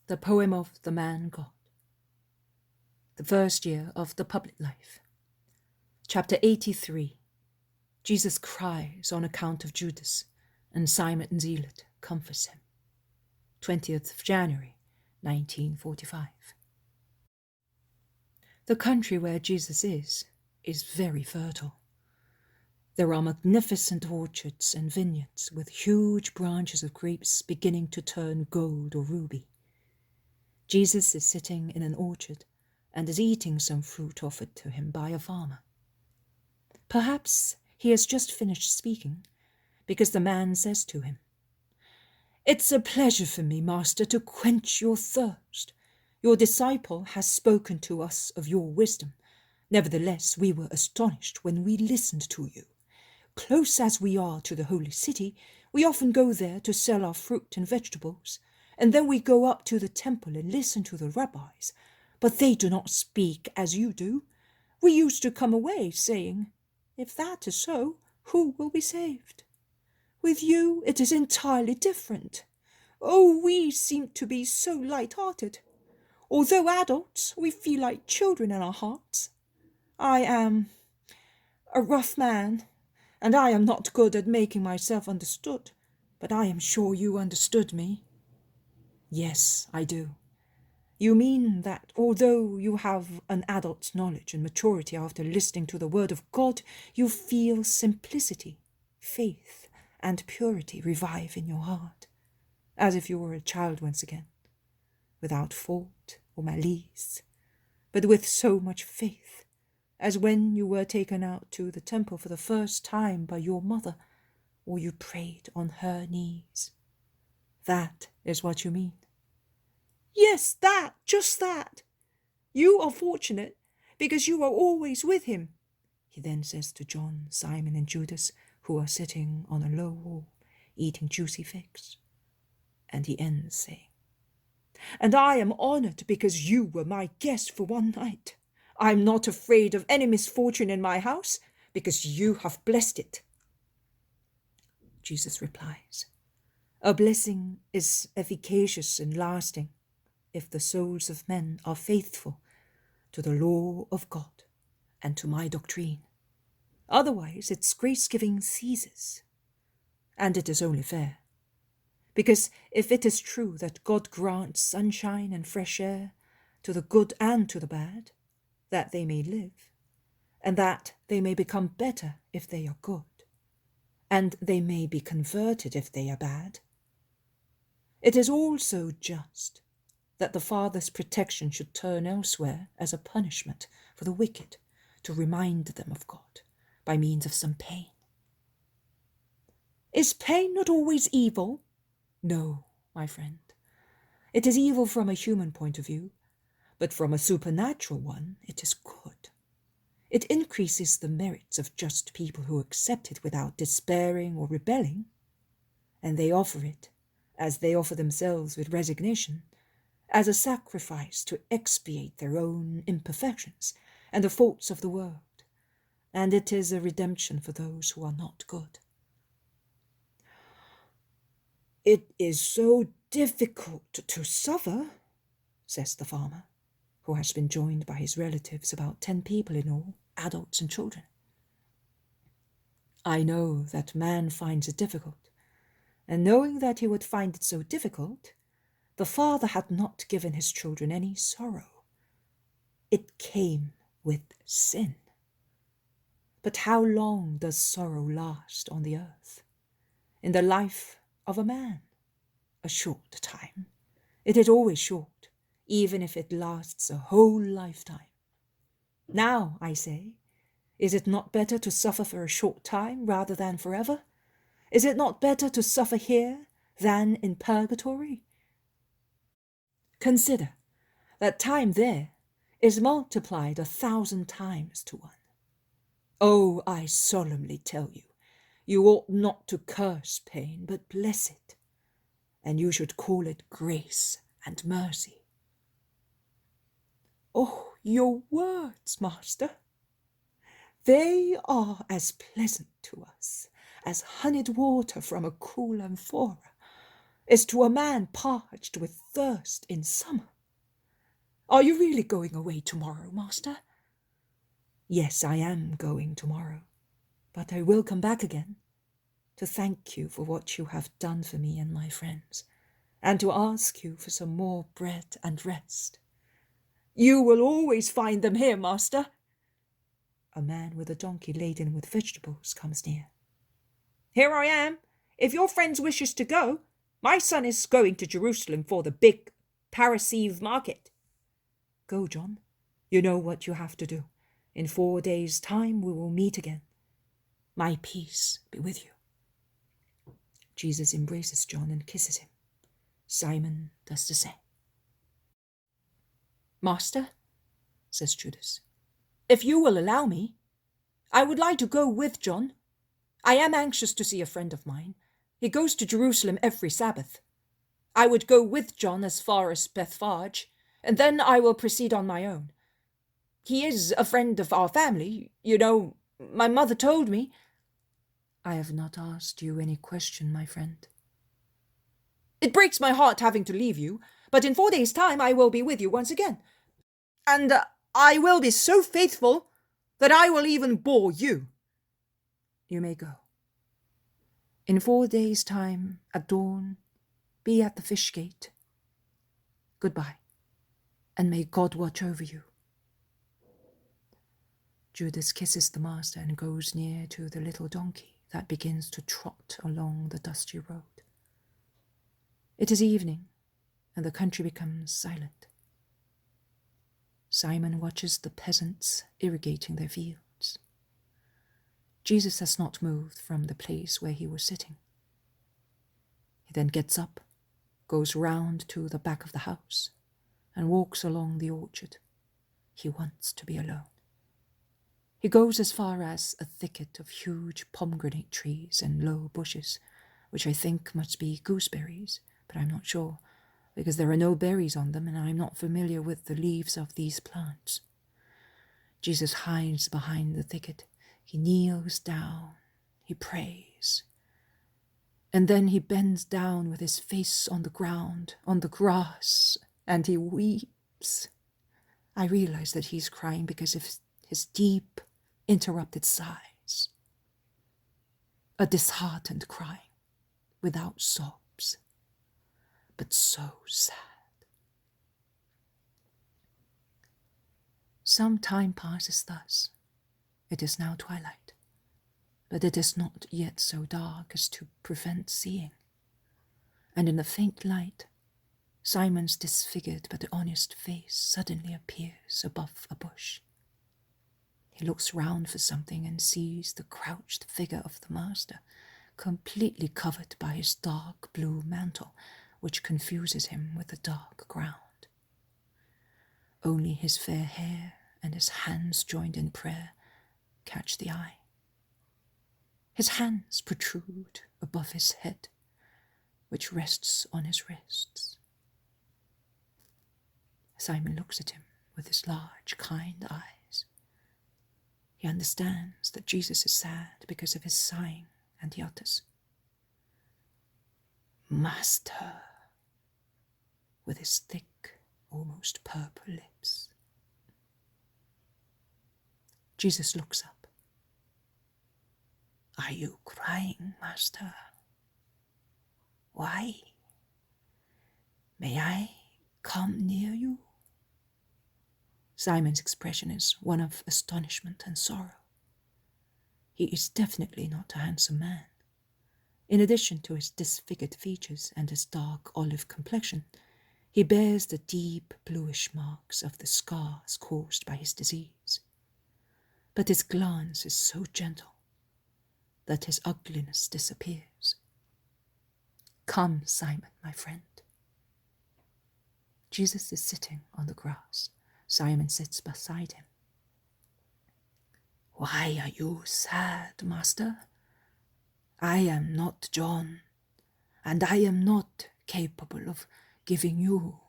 The poem of the man God. The first year of the public life. Chapter 83. Jesus cries on account of Judas, and Simon Zealot comforts him. 20th of January, 1945. The country where Jesus is very fertile. There are magnificent orchards and vineyards with huge branches of grapes beginning to turn gold or ruby. Jesus is sitting in an orchard and is eating some fruit offered to him by a farmer. Perhaps he has just finished speaking, because the man says to him, "It's a pleasure for me, Master, to quench your thirst. Your disciple has spoken to us of your wisdom. Nevertheless, we were astonished when we listened to you. Close as we are to the holy city, we often go there to sell our fruit and vegetables, and then we go up to the temple and listen to the rabbis. But they do not speak as you do. We used to come away saying, 'If that is so, who will be saved?' With you it is entirely different. Oh, we seem to be so light-hearted. Although adults, we feel like children in our hearts. I am a rough man, and I am not good at making myself understood, but I am sure you understood me." "Yes, I do. You mean that although you have an adult's knowledge and maturity after listening to the word of God, you feel simplicity, faith, and purity revive in your heart, as if you were a child once again, without fault or malice, but with so much faith, as when you were taken out to the temple for the first time by your mother, or you prayed on her knees. That is what you mean." "Yes, just that. You are fortunate because you are always with him," he then says to John, Simon, and Judas, who are sitting on a low wall, eating juicy figs. And he ends saying, "And I am honored because you were my guest for one night. I am not afraid of any misfortune in my house because you have blessed it." Jesus replies, "A blessing is efficacious and lasting if the souls of men are faithful to the law of God and to my doctrine. Otherwise, its grace-giving ceases. And it is only fair. Because if it is true that God grants sunshine and fresh air to the good and to the bad, that they may live, and that they may become better if they are good, and they may be converted if they are bad, it is also just that the Father's protection should turn elsewhere as a punishment for the wicked to remind them of God by means of some pain. Is pain not always evil? No, my friend. It is evil from a human point of view, but from a supernatural one it is good. It increases the merits of just people who accept it without despairing or rebelling, and they offer it, as they offer themselves with resignation, as a sacrifice to expiate their own imperfections and the faults of the world, and it is a redemption for those who are not good. "It is so difficult to suffer," says the farmer, who has been joined by his relatives, about 10 people in all, adults and children. "I know that man finds it difficult, and knowing that he would find it so difficult, the Father had not given his children any sorrow. It came with sin. But how long does sorrow last on the earth? In the life of a man? A short time. It is always short, even if it lasts a whole lifetime. Now, I say, is it not better to suffer for a short time rather than forever? Is it not better to suffer here than in purgatory? Consider that time there is multiplied 1,000 times to 1. Oh, I solemnly tell you, you ought not to curse pain, but bless it, and you should call it grace and mercy." "Oh, your words, Master! They are as pleasant to us as honeyed water from a cool amphora. is to a man parched with thirst in summer. Are you really going away tomorrow, master? Yes, I am going tomorrow, but I will come back again to thank you for what you have done for me and my friends, and to ask you for some more bread and rest. You will always find them here, master. A man with a donkey laden with vegetables comes near. Here I am. If your friends wishes to go, my son is going to Jerusalem for the big Parasive market. Go, John. You know what you have to do. In 4 days' time we will meet again. My peace be with you. Jesus embraces John and kisses him. Simon does the same. Master, says Judas, if you will allow me, I would like to go with John. I am anxious to see a friend of mine. He goes to Jerusalem every Sabbath. I would go with John as far as Bethphage, and then I will proceed on my own. He is a friend of our family. You know, my mother told me. I have not asked you any question, my friend. It breaks my heart having to leave you, but in 4 days' time I will be with you once again. And I will be so faithful that I will even bore you. You may go. In 4 days' time, at dawn, be at the fish gate. Goodbye, and may God watch over you. Judas kisses the master and goes near to the little donkey that begins to trot along the dusty road. It is evening, and the country becomes silent. Simon watches the peasants irrigating their fields. Jesus has not moved from the place where he was sitting. He then gets up, goes round to the back of the house, and walks along the orchard. He wants to be alone. He goes as far as a thicket of huge pomegranate trees and low bushes, which I think must be gooseberries, but I'm not sure, because there are no berries on them and I'm not familiar with the leaves of these plants. Jesus hides behind the thicket. He kneels down. He prays. And then he bends down with his face on the ground, on the grass, and he weeps. I realize that he's crying because of his deep, interrupted sighs. A disheartened crying, without sobs, but so sad. Some time passes thus. It is now twilight, but it is not yet so dark as to prevent seeing. And in the faint light, Simon's disfigured but honest face suddenly appears above a bush. He looks round for something and sees the crouched figure of the master, completely covered by his dark blue mantle, which confuses him with the dark ground. Only his fair hair and his hands joined in prayer catch the eye. His hands protrude above his head, which rests on his wrists. Simon looks at him with his large, kind eyes. He understands that Jesus is sad because of his sighing, and he utters, "Master," with his thick, almost purple lips. Jesus looks up. "Are you crying, Master? Why? May I come near you?" Simon's expression is one of astonishment and sorrow. He is definitely not a handsome man. In addition to his disfigured features and his dark olive complexion, he bears the deep bluish marks of the scars caused by his disease. But his glance is so gentle that his ugliness disappears. "Come, Simon, my friend." Jesus is sitting on the grass. Simon sits beside him. "Why are you sad, Master? I am not John, and I am not capable of giving you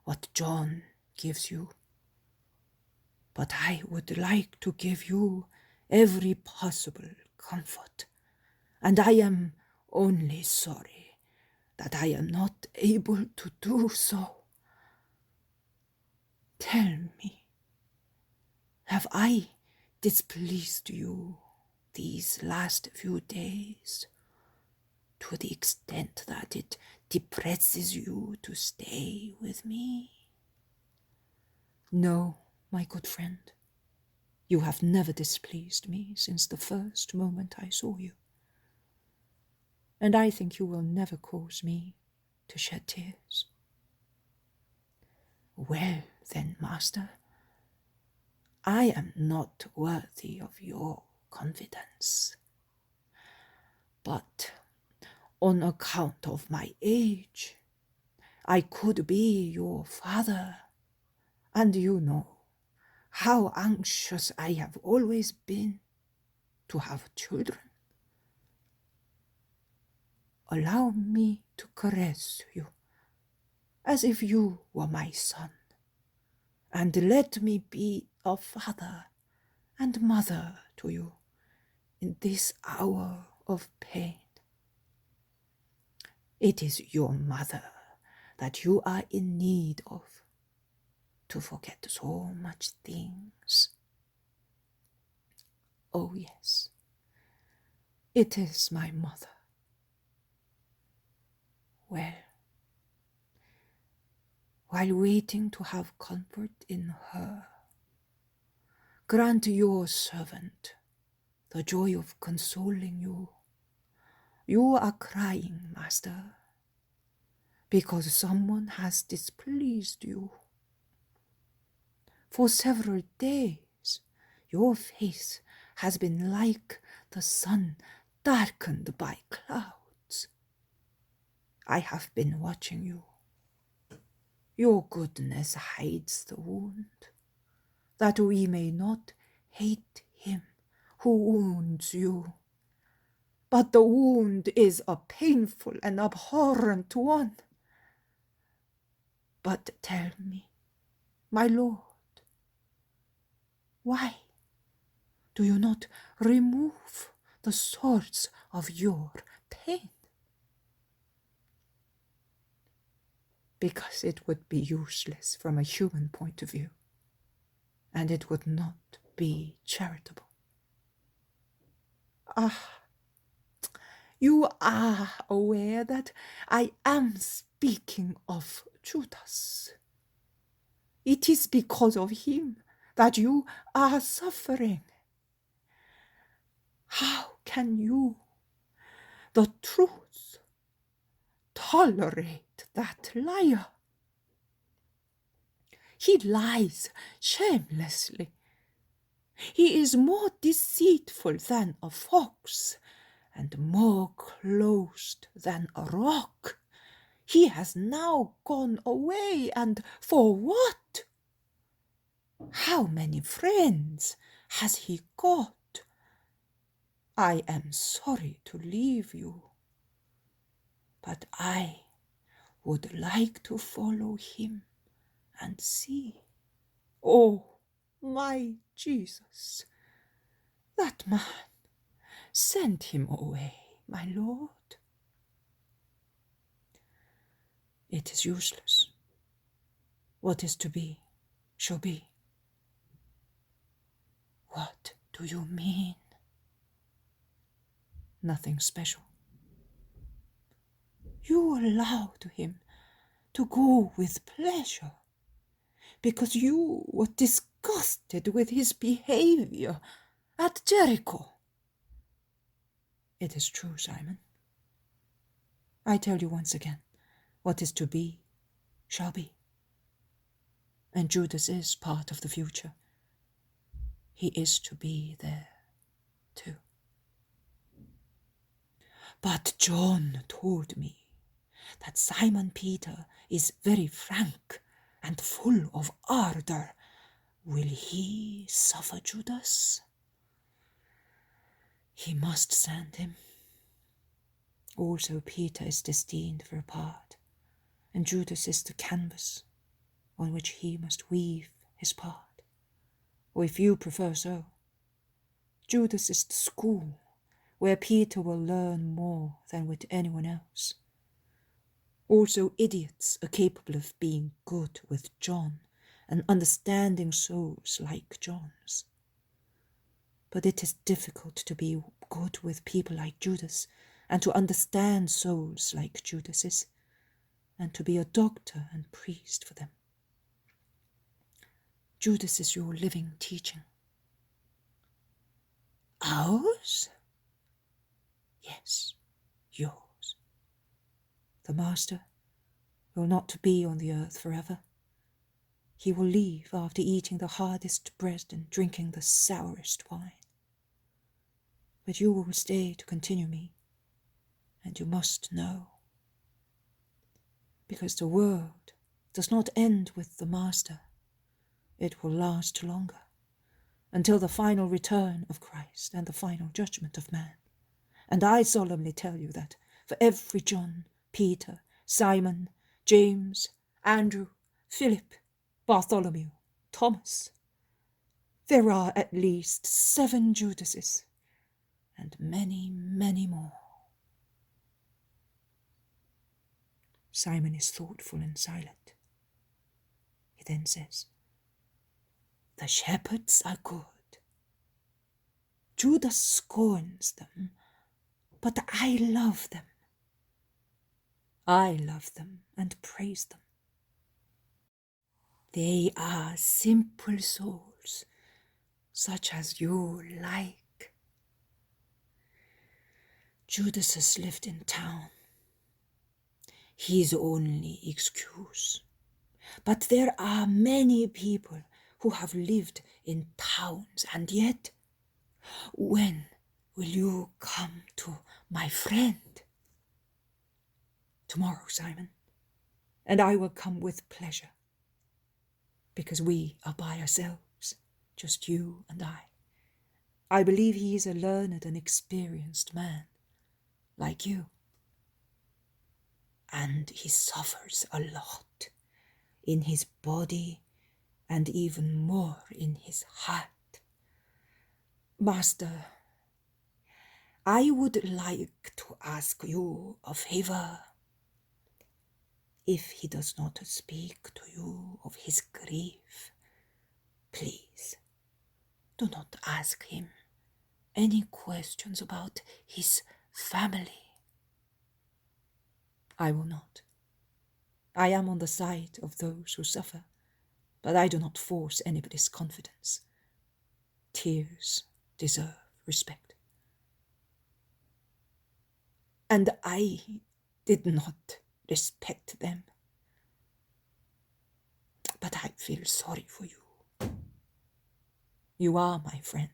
what John gives you. But I would like to give you every possible comfort, and I am only sorry that I am not able to do so. Tell me, have I displeased you these last few days to the extent that it depresses you to stay with me? No, my good friend, you have never displeased me since the first moment I saw you, and I think you will never cause me to shed tears. Well then, master, I am not worthy of your confidence, but on account of my age, I could be your father, and you know how anxious I have always been to have children. Allow me to caress you as if you were my son, and let me be a father and mother to you in this hour of pain. It is your mother that you are in need of to forget so much things. Oh yes, it is my mother. Well, while waiting to have comfort in her, grant your servant the joy of consoling you. You are crying, master, because someone has displeased you. For several days, your face has been like the sun darkened by clouds. I have been watching you. Your goodness hides the wound, that we may not hate him who wounds you. But the wound is a painful and abhorrent one. But tell me, my lord, why do you not remove the source of your pain? Because it would be useless from a human point of view, and it would not be charitable. Ah, you are aware that I am speaking of Judas. It is because of him that you are suffering. How can you, the truth, tolerate that liar? He lies shamelessly. He is more deceitful than a fox and more closed than a rock. He has now gone away, and for what? How many friends has he got? I am sorry to leave you, but I would like to follow him and see. Oh, my Jesus, that man, send him away, my lord. It is useless. What is to be shall be. What do you mean? Nothing special. You allowed him to go with pleasure because you were disgusted with his behavior at Jericho. It is true, Simon. I tell you once again, what is to be shall be. And Judas is part of the future. He is to be there too. But John told me that Simon Peter is very frank and full of ardor. Will he suffer Judas? He must send him. Also Peter is destined for a part, and Judas is the canvas on which he must weave his part. Or if you prefer so, Judas is the school where Peter will learn more than with anyone else. Also, idiots are capable of being good with John and understanding souls like John's. But it is difficult to be good with people like Judas and to understand souls like Judas's and to be a doctor and priest for them. Judas is your living teaching. Ours? Yes, yours. The Master will not be on the earth forever. He will leave after eating the hardest bread and drinking the sourest wine. But you will stay to continue me, and you must know. Because the world does not end with the Master. It will last longer, until the final return of Christ and the final judgment of man. And I solemnly tell you that for every John, Peter, Simon, James, Andrew, Philip, Bartholomew, Thomas, there are at least 7 Judases, and many, many more. Simon is thoughtful and silent. He then says, "The shepherds are good. Judas scorns them, but I love them. I love them and praise them. They are simple souls, such as you like. Judas has lived in town. His only excuse. But there are many people who have lived in towns, and yet, when will you come to my friend? Tomorrow, Simon, and I will come with pleasure, because we are by ourselves, just you and I. I believe he is a learned and experienced man, like you. And he suffers a lot in his body and even more in his heart. Master, I would like to ask you a favor. If he does not speak to you of his grief, please do not ask him any questions about his family. I will not. I am on the side of those who suffer, but I do not force anybody's confidence. Tears deserve respect. And I did not respect them. But I feel sorry for you. You are my friend,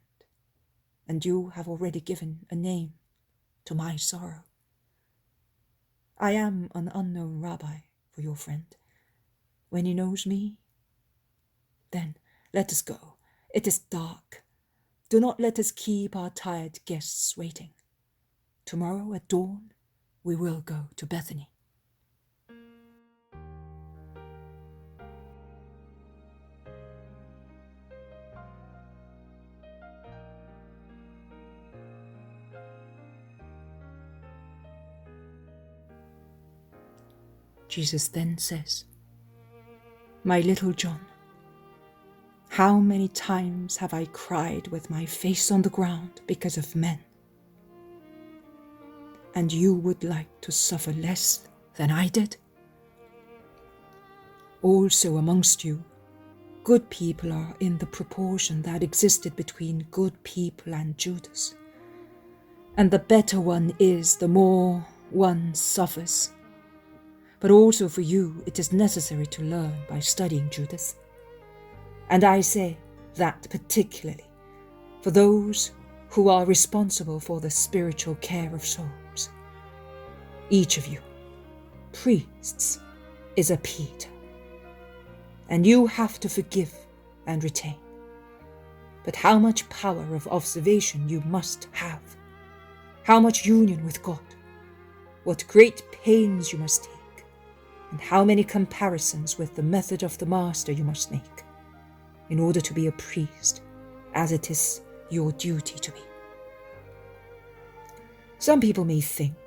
and you have already given a name to my sorrow. I am an unknown rabbi for your friend. When he knows me, then let us go. It is dark. Do not let us keep our tired guests waiting. Tomorrow at dawn, we will go to Bethany. Jesus then says, "My little John, how many times have I cried with my face on the ground because of men? And you would like to suffer less than I did? Also amongst you, good people are in the proportion that existed between good people and Judas. And the better one is, the more one suffers. But also for you, it is necessary to learn by studying Judas. And I say that particularly for those who are responsible for the spiritual care of souls. Each of you, priests, is a Peter, and you have to forgive and retain. But how much power of observation you must have, how much union with God, what great pains you must take, and how many comparisons with the method of the Master you must make, in order to be a priest, as it is your duty to be. Some people may think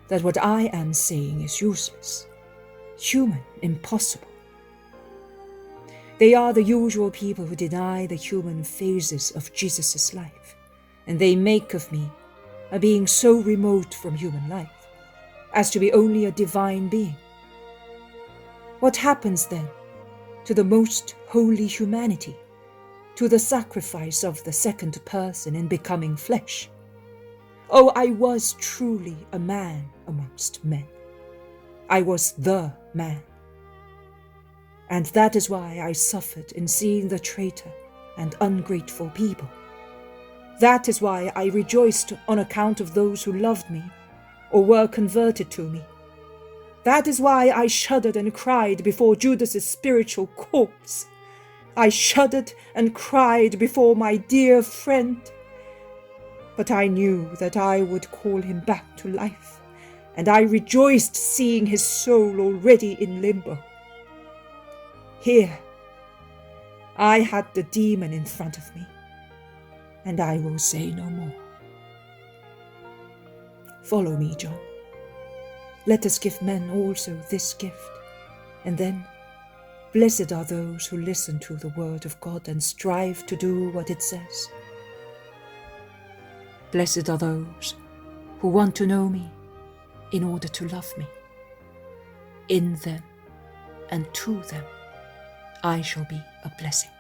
that what I am saying is useless, human, impossible. They are the usual people who deny the human phases of Jesus' life, and they make of me a being so remote from human life as to be only a divine being. What happens then to the most holy humanity, to the sacrifice of the second person in becoming flesh? Oh, I was truly a man amongst men. I was the man. And that is why I suffered in seeing the traitor and ungrateful people. That is why I rejoiced on account of those who loved me or were converted to me. That is why I shuddered and cried before Judas's spiritual corpse. I shuddered and cried before my dear friend. But I knew that I would call him back to life, and I rejoiced seeing his soul already in limbo. Here, I had the demon in front of me, and I will say no more. Follow me, John. Let us give men also this gift, and then blessed are those who listen to the word of God and strive to do what it says. Blessed are those who want to know me in order to love me. In them and to them I shall be a blessing.